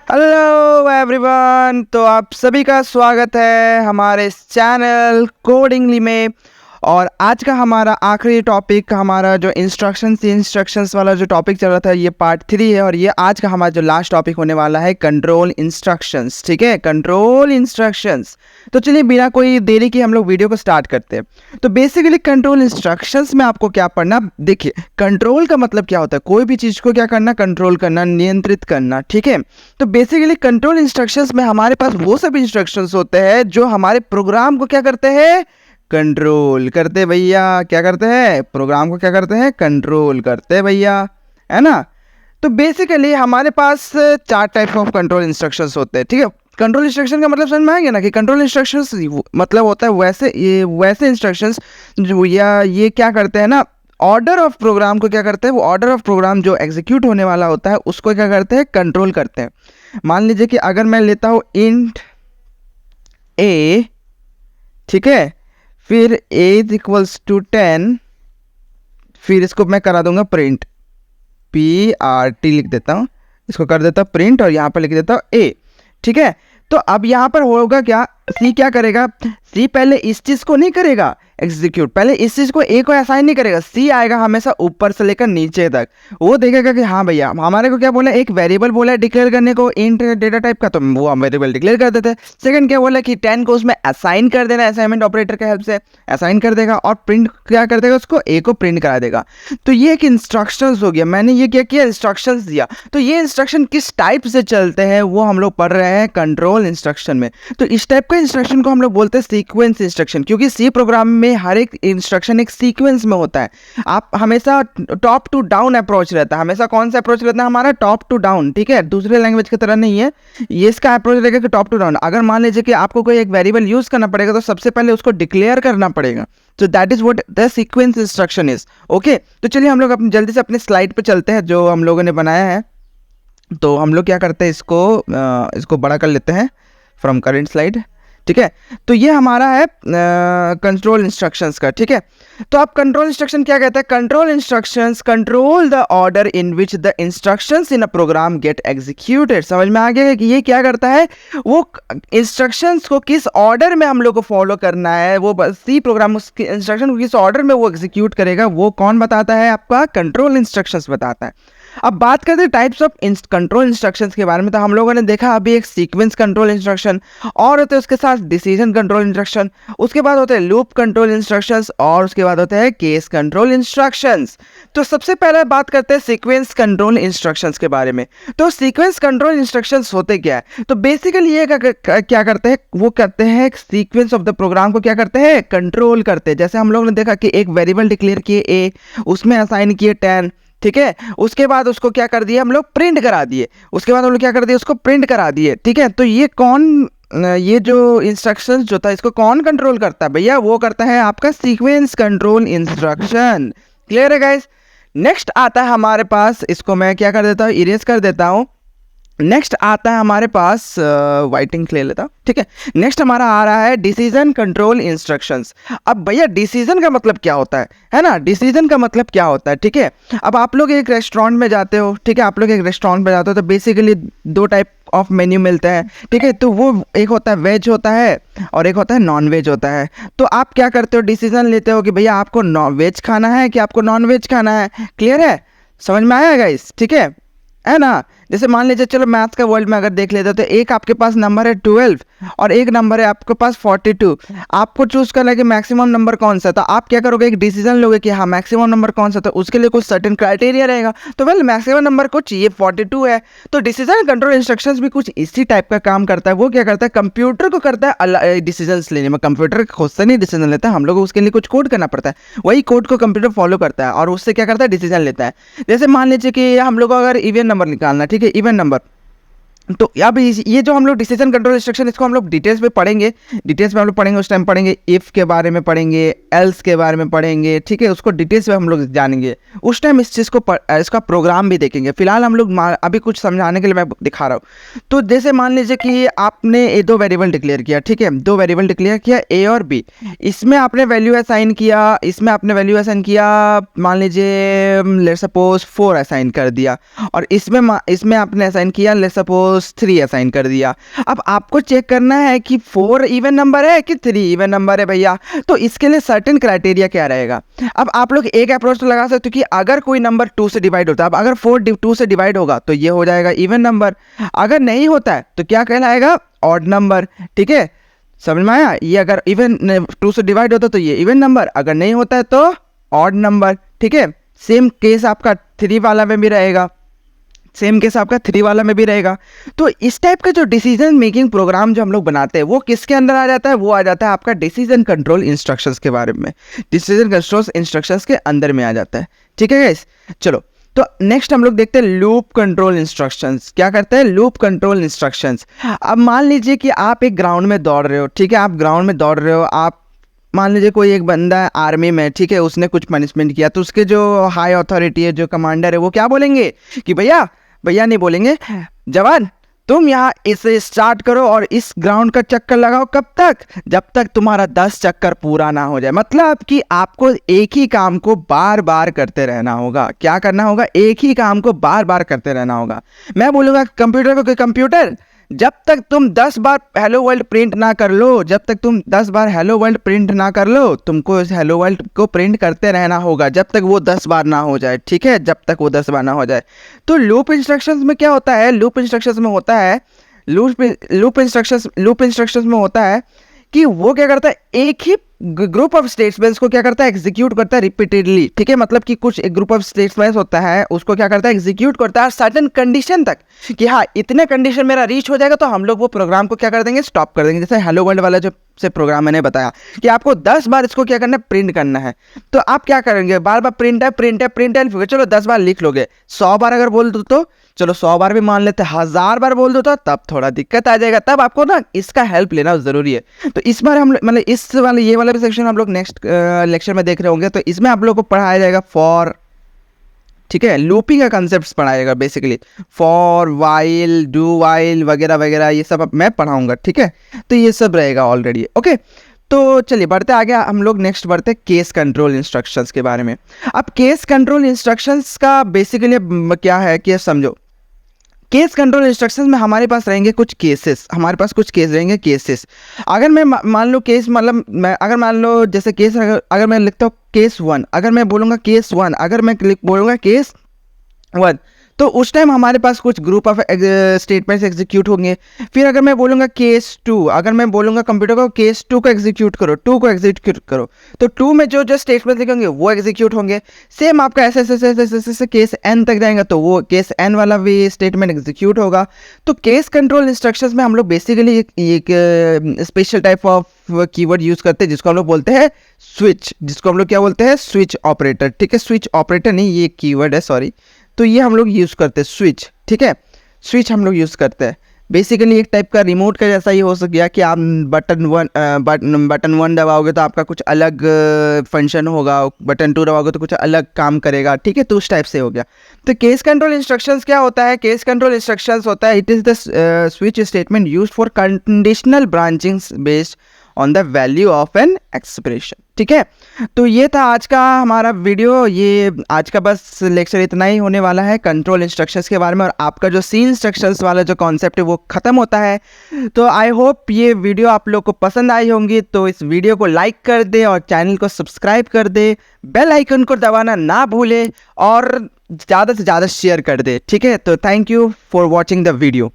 Hello everyone, तो आप सभी का स्वागत है हमारे इस चैनल कोडिंगली में। और आज का हमारा आखिरी टॉपिक, हमारा जो इंस्ट्रक्शंस वाला जो टॉपिक चल रहा था, ये पार्ट 3 है। और ये आज का हमारा जो लास्ट टॉपिक होने वाला है कंट्रोल इंस्ट्रक्शंस। ठीक है, कंट्रोल इंस्ट्रक्शंस। तो चलिए बिना कोई देरी के हम लोग वीडियो को स्टार्ट करते हैं। तो बेसिकली कंट्रोल इंस्ट्रक्शंस में आपको क्या पढ़ना, देखिए कंट्रोल का मतलब क्या होता है, कोई भी चीज़ को क्या करना, कंट्रोल करना, नियंत्रित करना। ठीक है, तो बेसिकली कंट्रोल इंस्ट्रक्शंस में हमारे पास वो सब इंस्ट्रक्शंस होते हैं जो हमारे प्रोग्राम को क्या करते हैं, कंट्रोल करते भैया। क्या करते हैं, प्रोग्राम को क्या करते हैं, कंट्रोल करते भैया, है ना। तो बेसिकली हमारे पास 4 टाइप ऑफ कंट्रोल इंस्ट्रक्शंस होते हैं। ठीक है, कंट्रोल इंस्ट्रक्शन का मतलब समझ में आ गया ना, कि कंट्रोल इंस्ट्रक्शंस मतलब होता है वैसे इंस्ट्रक्शंस जो ये क्या करते हैं ना, ऑर्डर ऑफ प्रोग्राम को क्या करते हैं, वो ऑर्डर ऑफ प्रोग्राम जो एग्जीक्यूट होने वाला होता है उसको क्या करते हैं, कंट्रोल करते हैं। मान लीजिए कि अगर मैं लेता हूँ इंट ए, ठीक है, फिर a = 10, फिर इसको मैं करा दूंगा प्रिंट, PRT लिख देता हूँ, इसको कर देता हूँ प्रिंट, और यहाँ पर लिख देता हूँ a। ठीक है, तो अब यहाँ पर होगा क्या, C क्या करेगा, C पहले इस चीज़ को नहीं करेगा एग्जीक्यूट, पहले इस चीज़ को A को असाइन नहीं करेगा। C आएगा हमेशा ऊपर से लेकर नीचे तक, वो देखेगा कि हाँ भैया हमारे को क्या बोला, एक वेरिएबल बोला है डिक्लेयर करने को इंट डेटा टाइप का, तो वो हम वेरिएबल डिक्लेयर कर देते हैं। सेकंड क्या बोला कि 10 को उसमें असाइन कर देना, असाइनमेंट ऑपरेटर के हेल्प से असाइन कर देगा, और प्रिंट क्या कर देगा, उसको A को प्रिंट करा देगा। तो ये एक इंस्ट्रक्शंस हो गया, मैंने ये क्या किया, इंस्ट्रक्शंस दिया। तो ये इंस्ट्रक्शन किस टाइप से चलते हैं वो हम लोग पढ़ रहे हैं कंट्रोल इंस्ट्रक्शन में। तो इस टाइप का इंस्ट्रक्शन को हम लोग बोलते हैं सीक्वेंस इंस्ट्रक्शन, क्योंकि सी प्रोग्राम में हर एक इंस्ट्रक्शन एक सीक्वेंस में होता है। आप हमेशा टॉप टू डाउन अप्रोच रहता है, हमेशा कौन सा अप्रोच रहता है हमारा, टॉप टू डाउन। ठीक है, दूसरे लैंग्वेज की तरह नहीं है, ये इसका अप्रोच रहेगा कि टॉप टू डाउन। अगर मान लीजिए कि आपको कोई एक वेरिएबल यूज करना पड़ेगा तो सबसे पहले उसको डिक्लेयर करना पड़ेगा। तो that is what the sequence instruction is. Okay, तो चलिए हम लोग अपने जल्दी से अपने स्लाइड पे चलते हैं जो हम लोगों ने बनाया है। तो हम लोग क्या करते हैं, इसको बड़ा कर लेते हैं फ्रॉम करेंट स्लाइड। ठीक है, तो ये हमारा है कंट्रोल इंस्ट्रक्शंस का। ठीक है, तो आप कंट्रोल इंस्ट्रक्शन क्या कहते हैं, control instructions control the order in which the instructions in a program get executed. समझ में आ गया कि ये क्या करता है, वो इंस्ट्रक्शंस को किस ऑर्डर में हम लोग को फॉलो करना है, वो सी प्रोग्राम उसके इंस्ट्रक्शन को किस ऑर्डर में वो एग्जीक्यूट करेगा, वो कौन बताता है, आपका कंट्रोल इंस्ट्रक्शंस बताता है। अब बात करते हैं टाइप्स ऑफ कंट्रोल इंस्ट्रक्शंस के बारे में। तो हम लोगों ने देखा अभी एक सीक्वेंस कंट्रोल इंस्ट्रक्शन, और होते हैं उसके साथ डिसीजन कंट्रोल इंस्ट्रक्शन, उसके बाद होते हैं लूप कंट्रोल इंस्ट्रक्शंस, और उसके बाद होते हैं केस कंट्रोल इंस्ट्रक्शंस। तो सबसे पहले बात करते हैं सीक्वेंस कंट्रोल इंस्ट्रक्शंस के बारे में। तो सीक्वेंस कंट्रोल इंस्ट्रक्शंस होते क्या है, तो बेसिकली ये क्या करते हैं, वो करते हैं एक सीक्वेंस ऑफ द प्रोग्राम को क्या करते हैं, कंट्रोल करते हैं। जैसे हम लोग ने देखा कि एक वेरिएबल डिक्लेयर किए A, उसमें असाइन किए 10। ठीक है, उसके बाद उसको क्या कर दिया, हम लोग प्रिंट करा दिए, उसके बाद हम लोग क्या कर दिए, उसको प्रिंट करा दिए। ठीक है, तो ये जो इंस्ट्रक्शंस जो था इसको कौन कंट्रोल करता है भैया, वो करता है आपका सीक्वेंस कंट्रोल इंस्ट्रक्शन। क्लियर है गाइस। नेक्स्ट आता है हमारे पास, इसको मैं क्या कर देता हूँ, इरेज कर देता हूँ। नेक्स्ट आता है हमारे पास वाइट इंक ले लेता। ठीक है, नेक्स्ट हमारा आ रहा है डिसीजन कंट्रोल इंस्ट्रक्शंस। अब भैया डिसीजन का मतलब क्या होता है ना, डिसीजन का मतलब क्या होता है। ठीक है, अब आप लोग एक रेस्टोरेंट में जाते हो, ठीक है, आप लोग एक रेस्टोरेंट में जाते हो तो बेसिकली 2 टाइप ऑफ मेन्यू मिलता है। ठीक है, तो वो एक होता है वेज होता है और एक होता है नॉन वेज होता है। तो आप क्या करते हो, डिसीजन लेते हो कि भैया आपको नॉन वेज खाना है कि आपको नॉन वेज खाना है। क्लियर है, समझ में आया गाइस। ठीक है ना। जैसे मान लीजिए चलो मैथ्स का वर्ल्ड में अगर देख लेते हो तो एक आपके पास नंबर है 12 और एक नंबर है आपके पास 42। आपको चूज करना है कि मैक्सिमम नंबर कौन सा, तो आप क्या करोगे, एक डिसीजन लोगे कि हाँ मैक्सिमम नंबर कौन सा, तो उसके लिए कुछ सर्टेन क्राइटेरिया रहेगा। तो वेल मैक्सिमम नंबर कुछ ये 42 है। तो डिसीजन कंट्रोल इंस्ट्रक्शंस भी कुछ इसी टाइप का काम करता है। वो क्या करता है, कंप्यूटर को करता है डिसीजन लेने में। कंप्यूटर खुद से नहीं डिसीजन लेता है, हम लोग को उसके लिए कुछ कोड करना पड़ता है, वही कोड को कंप्यूटर फॉलो करता है और उससे क्या करता है, डिसीजन लेता है। जैसे मान लीजिए कि हम लोग को अगर इवन नंबर निकालना, ठीक है, इवन नंबर, तो अब ये जो हम लोग डिसीजन कंट्रोल इंस्ट्रक्शन, इसको हम लोग डिटेल्स में पढ़ेंगे। डिटेल्स में हम लोग पढ़ेंगे, उस टाइम पढ़ेंगे इफ़ के बारे में पढ़ेंगे, एल्स के बारे में पढ़ेंगे, ठीक है, उसको डिटेल्स में हम लोग जानेंगे। उस टाइम इस चीज़ को इसका प्रोग्राम भी देखेंगे। फिलहाल हम लोग अभी कुछ समझाने के लिए मैं दिखा रहा हूँ। तो जैसे मान लीजिए कि आपने ये 2 वेरिएबल डिक्लेयर किया, ठीक है, 2 वेरिएबल डिक्लेयर किया ए और बी। इसमें आपने वैल्यू असाइन किया, इसमें आपने वैल्यू असाइन किया, मान लीजिए लेट्स सपोज 4 असाइन कर दिया, और इसमें आपने असाइन किया लेट्स सपोज 3 असाइन कर दिया। अब आपको चेक करना है कि 4 इवन नंबर है कि 3 इवन नंबर है भैया। तो इसके लिए सर्टेन क्राइटेरिया क्या रहेगा। अब आप लोग एक अप्रोच तो लगा सकते हो कि अगर कोई नंबर 2 से डिवाइड होता है, अब अगर 4 2 से डिवाइड होगा तो ये हो जाएगा इवन नंबर। अगर नहीं होता है तो क्या कहलाएगा, ऑड नंबर। ठीक है, समझ में आया। ये अगर इवन 2 से डिवाइड होता है तो ये इवन नंबर, अगर नहीं होता है तो ऑड नंबर। ठीक है, सेम केस आपका 3 वाला में भी रहेगा, सेम केस आपका 3 वाला में भी रहेगा। तो इस टाइप का जो डिसीजन मेकिंग प्रोग्राम जो हम लोग बनाते हैं वो किसके अंदर आ जाता है, वो आ जाता है आपका डिसीजन कंट्रोल इंस्ट्रक्शंस के बारे में, डिसीजन कंट्रोल इंस्ट्रक्शंस के अंदर में आ जाता है। ठीक है गाइस, चलो तो नेक्स्ट हम लोग देखते हैं लूप कंट्रोल इंस्ट्रक्शंस। क्या करते हैं, लूप कंट्रोल इंस्ट्रक्शंस। अब मान लीजिए कि आप एक ग्राउंड में दौड़ रहे हो, ठीक है, आप ग्राउंड में दौड़ रहे हो, आप मान लीजिए कोई एक बंदा है आर्मी में, ठीक है, उसने कुछ पनिशमेंट किया, तो उसके जो हाई अथॉरिटी है, जो कमांडर है, वो क्या बोलेंगे कि भैया नहीं बोलेंगे, जवान तुम यहाँ इसे स्टार्ट करो और इस ग्राउंड का चक्कर लगाओ। कब तक, जब तक तुम्हारा 10 चक्कर पूरा ना हो जाए। मतलब कि आपको एक ही काम को बार बार करते रहना होगा। क्या करना होगा, एक ही काम को बार बार करते रहना होगा। मैं बोलूँगा कंप्यूटर को कि कंप्यूटर जब तक तुम 10 बार हेलो वर्ल्ड प्रिंट ना कर लो, जब तक तुम 10 बार हेलो वर्ल्ड प्रिंट ना कर लो, तुमको इस हेलो वर्ल्ड को प्रिंट करते रहना होगा जब तक वो 10 बार ना हो जाए। ठीक है, जब तक वो 10 बार ना हो जाए। तो लूप इंस्ट्रक्शंस में क्या होता है, लूप इंस्ट्रक्शंस में होता है लूप इंस्ट्रक्शंस में होता है कि वो क्या करता है, एक ही ग्रुप ऑफ स्टेटमेंट्स को क्या करता है, एग्जीक्यूट करता है रिपीटेडली। ठीक है, मतलब कि कुछ एक ग्रुप ऑफ स्टेटमेंट्स होता है, उसको क्या करता है, एग्जीक्यूट करता है सर्टेन कंडीशन तक, कि हाँ इतने कंडीशन मेरा रीच हो जाएगा तो हम लोग वो प्रोग्राम को क्या कर देंगे, स्टॉप कर देंगे। जैसे हेलो वर्ल्ड वाला जो से प्रोग्राम मैंने बताया कि आपको 10 बार इसको क्या करना है, प्रिंट करना है। तो आप क्या करेंगे, बार बार प्रिंट है, चलो 10 बार लिख लोगे। 100 बार अगर बोल दो तो चलो 100 बार भी मान लेते हैं, 1000 बार बोल दो तो तब थोड़ा दिक्कत आ जाएगा, तब आपको ना इसका हेल्प लेना जरूरी है। तो इस बार हम मतलब इस वाले ये वाला भी सेक्शन हम लोग नेक्स्ट लेक्चर में देख रहे होंगे। तो इसमें आप लोग को पढ़ाया जाएगा फॉर, ठीक है, लूपिंग का कंसेप्ट पढ़ाएगा basically, for, while, do while वगैरह वगैरह, ये सब मैं पढ़ाऊंगा। ठीक है, तो ये सब रहेगा ऑलरेडी। ओके, तो चलिए बढ़ते आगे, हम लोग नेक्स्ट बढ़ते केस कंट्रोल इंस्ट्रक्शंस के बारे में। अब केस कंट्रोल इंस्ट्रक्शंस का बेसिकली क्या है कि समझो, केस कंट्रोल इंस्ट्रक्शंस में हमारे पास रहेंगे कुछ केसेस, हमारे पास कुछ केस रहेंगे, केसेस। अगर मैं मान लो केस, मतलब मैं अगर मान लो जैसे केस अगर मैं लिखता हूँ केस 1, अगर मैं बोलूँगा केस 1, अगर मैं बोलूँगा केस 1, तो उस टाइम हमारे पास कुछ ग्रुप ऑफ स्टेटमेंट्स एग्जीक्यूट होंगे। फिर अगर मैं बोलूँगा केस 2, अगर मैं बोलूँगा कंप्यूटर को केस 2 को एग्जीक्यूट करो, 2 को एग्जीक्यूट करो, तो 2 में जो स्टेटमेंट लिखेंगे वो एग्जीक्यूट होंगे। सेम आपका ऐसे केस n तक जाएगा तो वो केस n वाला भी स्टेटमेंट एग्जीक्यूट होगा। तो केस कंट्रोल इंस्ट्रक्शंस में हम लोग बेसिकली एक special type of keyword use करते हैं जिसको हम लोग बोलते हैं स्विच, जिसको हम लोग क्या बोलते हैं, स्विच ऑपरेटर। ठीक है, स्विच ऑपरेटर नहीं, ये कीवर्ड है, सॉरी। तो ये हम लोग यूज़ करते हैं स्विच। ठीक है, स्विच हम लोग यूज़ करते हैं बेसिकली एक टाइप का रिमोट का जैसा ही हो गया कि आप बटन 1 दबाओगे तो आपका कुछ अलग फंक्शन होगा, बटन 2 दबाओगे तो कुछ अलग काम करेगा। ठीक है, तो उस टाइप से हो गया। तो केस कंट्रोल इंस्ट्रक्शंस क्या होता है, केस कंट्रोल इंस्ट्रक्शंस होता है, it is the switch statement used for conditional branching based on the value of an expression. ठीक है, तो ये था आज का हमारा वीडियो, ये आज का बस लेक्चर इतना ही होने वाला है कंट्रोल इंस्ट्रक्शंस के बारे में, और आपका जो सी इंस्ट्रक्शंस वाला जो कॉन्सेप्ट है वो ख़त्म होता है। तो आई होप ये वीडियो आप लोग को पसंद आई होंगी, तो इस वीडियो को लाइक कर दे और चैनल को सब्सक्राइब कर दे, बेल आइकन को दबाना ना भूले और ज़्यादा से ज़्यादा शेयर कर दे। ठीक है, तो thank you for watching the video.